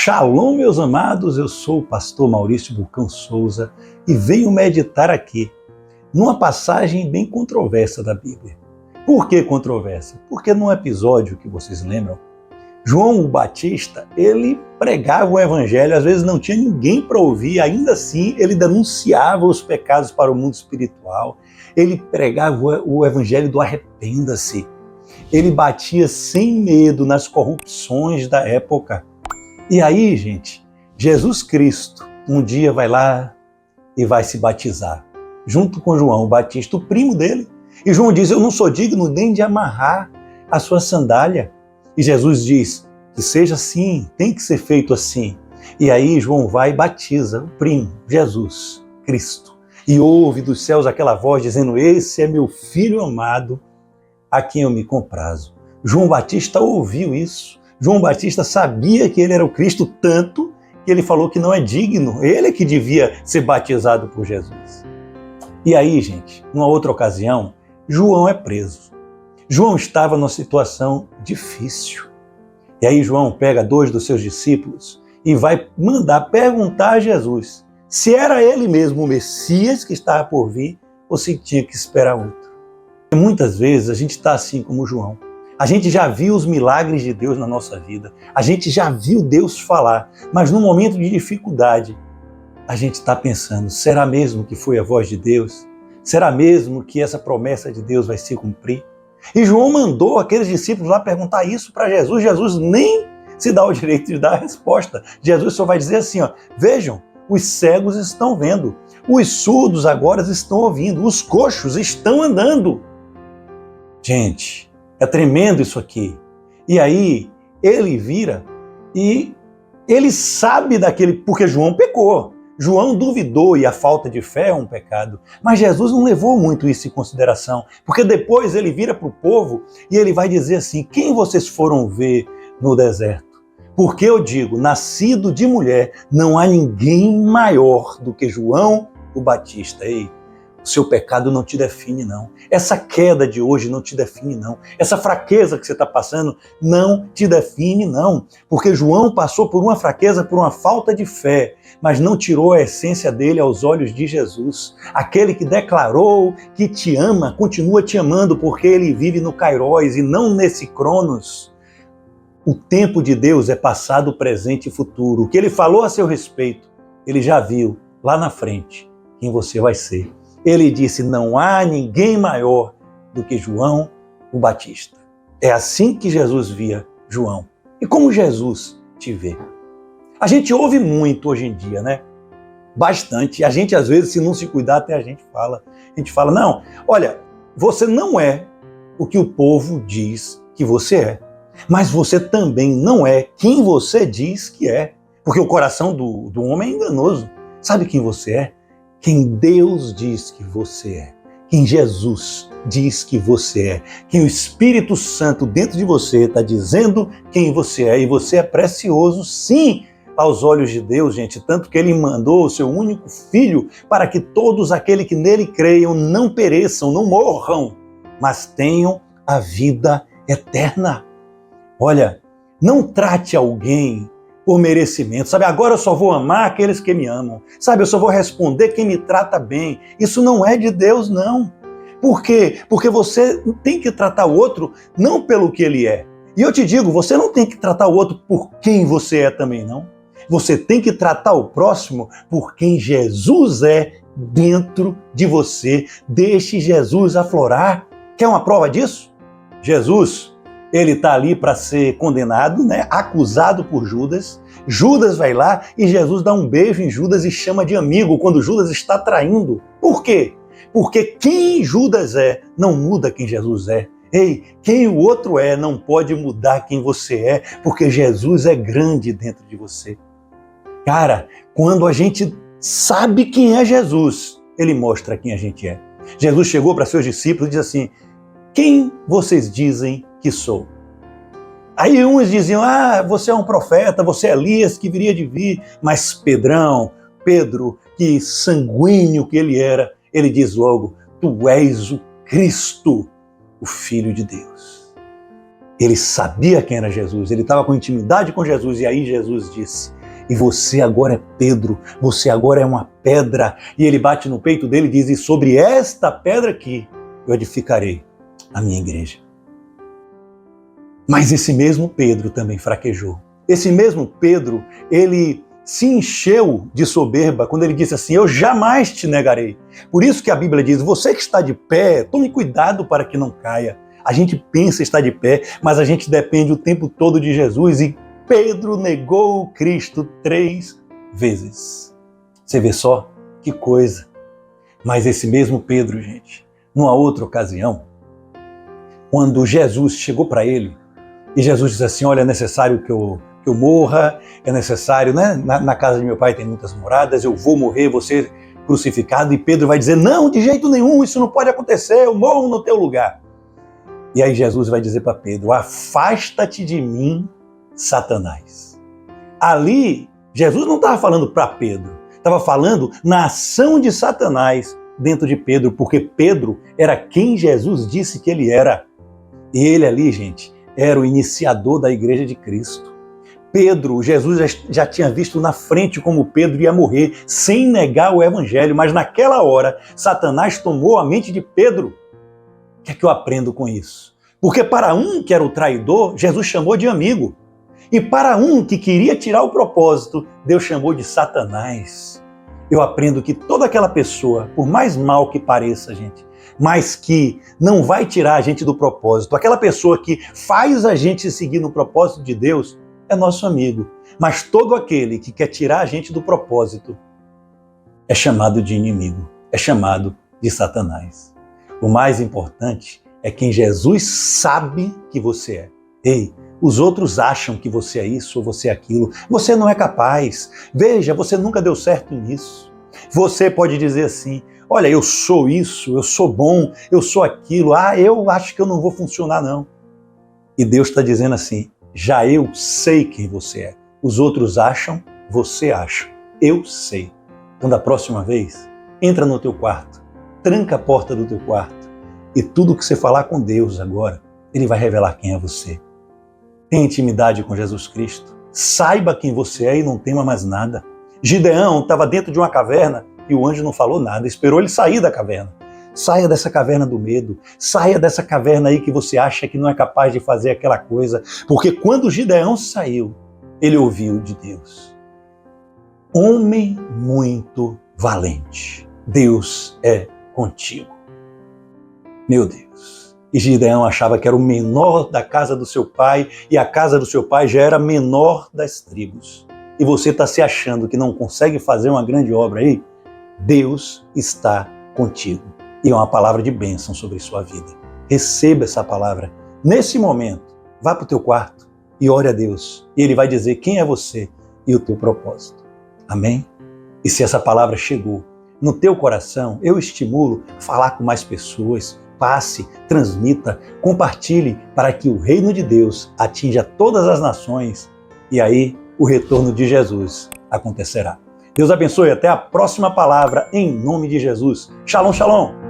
Shalom, meus amados, eu sou o pastor Maurício Bulcão Souza e venho meditar aqui numa passagem bem controversa da Bíblia. Por que controversa? Porque num episódio que vocês lembram, João o Batista, ele pregava o evangelho, às vezes não tinha ninguém para ouvir, ainda assim ele denunciava os pecados para o mundo espiritual, ele pregava o evangelho do arrependa-se, ele batia sem medo nas corrupções da época. E aí, gente, Jesus Cristo um dia vai lá e vai se batizar, junto com João o Batista, o primo dele. E João diz, eu não sou digno nem de amarrar a sua sandália. E Jesus diz, que seja assim, tem que ser feito assim. E aí João vai e batiza o primo, Jesus Cristo. E ouve dos céus aquela voz dizendo, esse é meu filho amado, a quem eu me comprazo. João Batista ouviu isso. João Batista sabia que ele era o Cristo, tanto que ele falou que não é digno, ele é que devia ser batizado por Jesus. E aí, gente, numa outra ocasião, João é preso. João estava numa situação difícil. E aí João pega 2 dos seus discípulos e vai mandar perguntar a Jesus se era ele mesmo o Messias que estava por vir ou se tinha que esperar outro. E muitas vezes a gente está assim como João. A gente já viu os milagres de Deus na nossa vida, a gente já viu Deus falar, mas no momento de dificuldade, a gente está pensando, será mesmo que foi a voz de Deus? Será mesmo que essa promessa de Deus vai se cumprir? E João mandou aqueles discípulos lá perguntar isso para Jesus, Jesus nem se dá o direito de dar a resposta. Jesus só vai dizer assim, ó, vejam, os cegos estão vendo, os surdos agora estão ouvindo, os coxos estão andando. Gente, é tremendo isso aqui. E aí, ele vira e ele sabe daquele... Porque João pecou. João duvidou e a falta de fé é um pecado. Mas Jesus não levou muito isso em consideração. Porque depois ele vira para o povo e ele vai dizer assim, quem vocês foram ver no deserto? Porque eu digo, nascido de mulher, não há ninguém maior do que João o Batista. Ei, o seu pecado não te define, não. Essa queda de hoje não te define, não. Essa fraqueza que você está passando não te define, não. Porque João passou por uma fraqueza, por uma falta de fé, mas não tirou a essência dele aos olhos de Jesus. Aquele que declarou que te ama, continua te amando, porque ele vive no Kairos e não nesse Cronos. O tempo de Deus é passado, presente e futuro. O que ele falou a seu respeito, ele já viu lá na frente quem você vai ser. Ele disse, não há ninguém maior do que João o Batista. É assim que Jesus via João. E como Jesus te vê? A gente ouve muito hoje em dia, né? Bastante. A gente, às vezes, se não se cuidar, até a gente fala, não, olha, você não é o que o povo diz que você é. Mas você também não é quem você diz que é. Porque o coração do homem é enganoso. Sabe quem você é? Quem Deus diz que você é, quem Jesus diz que você é, quem o Espírito Santo dentro de você está dizendo quem você é, e você é precioso sim aos olhos de Deus, gente, tanto que Ele mandou o seu único Filho para que todos aqueles que nele creiam não pereçam, não morram, mas tenham a vida eterna. Olha, não trate alguém por merecimento, sabe? Agora eu só vou amar aqueles que me amam, sabe? Eu só vou responder quem me trata bem. Isso não é de Deus, não. Por quê? Porque você tem que tratar o outro não pelo que ele é. E eu te digo, você não tem que tratar o outro por quem você é também, não. Você tem que tratar o próximo por quem Jesus é dentro de você. Deixe Jesus aflorar. Quer uma prova disso? Jesus, ele está ali para ser condenado, né? Acusado por Judas. Judas vai lá e Jesus dá um beijo em Judas e chama de amigo quando Judas está traindo. Por quê? Porque quem Judas é não muda quem Jesus é. Ei, quem o outro é não pode mudar quem você é, porque Jesus é grande dentro de você. Cara, quando a gente sabe quem é Jesus, ele mostra quem a gente é. Jesus chegou para seus discípulos e disse assim, quem vocês dizem que sou? Aí uns diziam, você é um profeta, você é Elias que viria de vir. Mas Pedro, que sanguíneo que ele era, ele diz logo, tu és o Cristo, o Filho de Deus. Ele sabia quem era Jesus, ele estava com intimidade com Jesus, e aí Jesus disse, E você agora é Pedro, você agora é uma pedra. E ele bate no peito dele e diz: e sobre esta pedra aqui eu edificarei a minha igreja. Mas esse mesmo Pedro também fraquejou. Esse mesmo Pedro, ele se encheu de soberba quando ele disse assim: eu jamais te negarei. Por isso que a Bíblia diz: você que está de pé, tome cuidado para que não caia. A gente pensa estar de pé, mas a gente depende o tempo todo de Jesus. E Pedro negou o Cristo 3 vezes. Você vê só que coisa. Mas esse mesmo Pedro, gente, numa outra ocasião, quando Jesus chegou para ele, e Jesus disse assim: olha, é necessário que eu morra, é necessário, né? Na casa de meu pai tem muitas moradas, eu vou morrer, vou ser crucificado. E Pedro vai dizer: não, de jeito nenhum, isso não pode acontecer, eu morro no teu lugar. E aí Jesus vai dizer para Pedro: afasta-te de mim, Satanás. Ali, Jesus não estava falando para Pedro, estava falando na ação de Satanás dentro de Pedro, porque Pedro era quem Jesus disse que ele era. E ele ali, gente, era o iniciador da igreja de Cristo. Pedro, Jesus já tinha visto na frente como Pedro ia morrer sem negar o evangelho, mas naquela hora, Satanás tomou a mente de Pedro. O que é que eu aprendo com isso? Porque para um que era o traidor, Jesus chamou de amigo. E para um que queria tirar o propósito, Deus chamou de Satanás. Eu aprendo que toda aquela pessoa, por mais mal que pareça, gente, mas que não vai tirar a gente do propósito, aquela pessoa que faz a gente seguir no propósito de Deus, é nosso amigo. Mas todo aquele que quer tirar a gente do propósito é chamado de inimigo, é chamado de Satanás. O mais importante é quem Jesus sabe que você é. Ei, os outros acham que você é isso ou você é aquilo. Você não é capaz. Veja, você nunca deu certo nisso. Você pode dizer assim: olha, eu sou isso, eu sou bom, eu sou aquilo. Eu acho que eu não vou funcionar, não. E Deus está dizendo assim: já eu sei quem você é. Os outros acham, você acha. Eu sei. Então, da próxima vez, entra no teu quarto, tranca a porta do teu quarto e tudo que você falar com Deus agora, Ele vai revelar quem é você. Tenha intimidade com Jesus Cristo. Saiba quem você é e não tema mais nada. Gideão estava dentro de uma caverna e o anjo não falou nada, esperou ele sair da caverna. Saia dessa caverna do medo, saia dessa caverna aí que você acha que não é capaz de fazer aquela coisa, porque quando Gideão saiu, ele ouviu de Deus: homem muito valente, Deus é contigo. Meu Deus. E Gideão achava que era o menor da casa do seu pai, e a casa do seu pai já era a menor das tribos. E você está se achando que não consegue fazer uma grande obra aí? Deus está contigo. E é uma palavra de bênção sobre sua vida. Receba essa palavra. Nesse momento, vá para o teu quarto e ore a Deus. E Ele vai dizer quem é você e o teu propósito. Amém? E se essa palavra chegou no teu coração, eu estimulo a falar com mais pessoas. Passe, transmita, compartilhe para que o reino de Deus atinja todas as nações. E aí o retorno de Jesus acontecerá. Deus abençoe. Até a próxima palavra em nome de Jesus. Shalom, shalom.